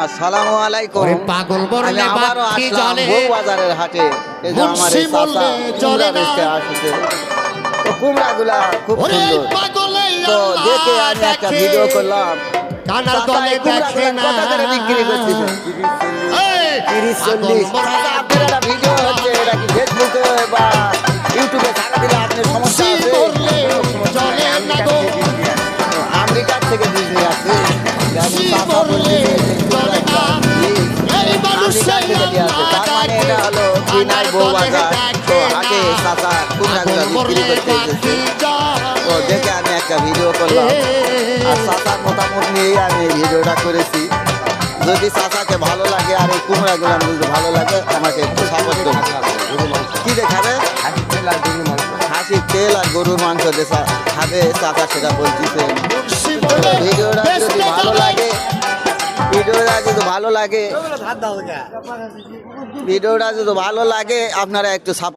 আসসালামু আলাইকুম। পাগল আমি আবারও আসলাম বউবাজারের হাটে। এই যে আমার এই চাচা কুমড়া বেচতে আসছে। তো কুমড়াগুলা খুব সুন্দর। তো দেখে আমি একটা ভিডিও করলাম। চাচা এই কুমড়াগুলা কত করে বিক্রি করতেছেন? 30-40। চাচা আপনার একটা ভিডিও হচ্ছে, এটা কি ফেসবুকে বা ইউটিউবে ছাড়া দিলে আপনার সমস্যা আছে? আমেরিকার থেকে বীজ নিয়ে আসছে। চাচা বলছে তার মানে এটা হলো কিনাই বউবাজার। তো হাটে চাচা কুমড়াগুলো বিক্রি করতে এসেছে। তো দেখে আমি একটা ভিডিও করলাম, আর চাচার মতামত নিয়েই আমি এই ভিডিওটা করেছি। যদি চাচাকে ভালো লাগে আর এই কুমড়াগুলো যদি ভালো লাগে আমাকে একটু সাপোর্ট করুন। কি দেখাবে? হাসির তেল আর গরুর মাংস দেশা খাবে চাচা, সেটা বলতেছে। ভিডিওটা যদি ভালো লাগে, ভিডিওটা যদি ভালো লাগে আপনারা একটু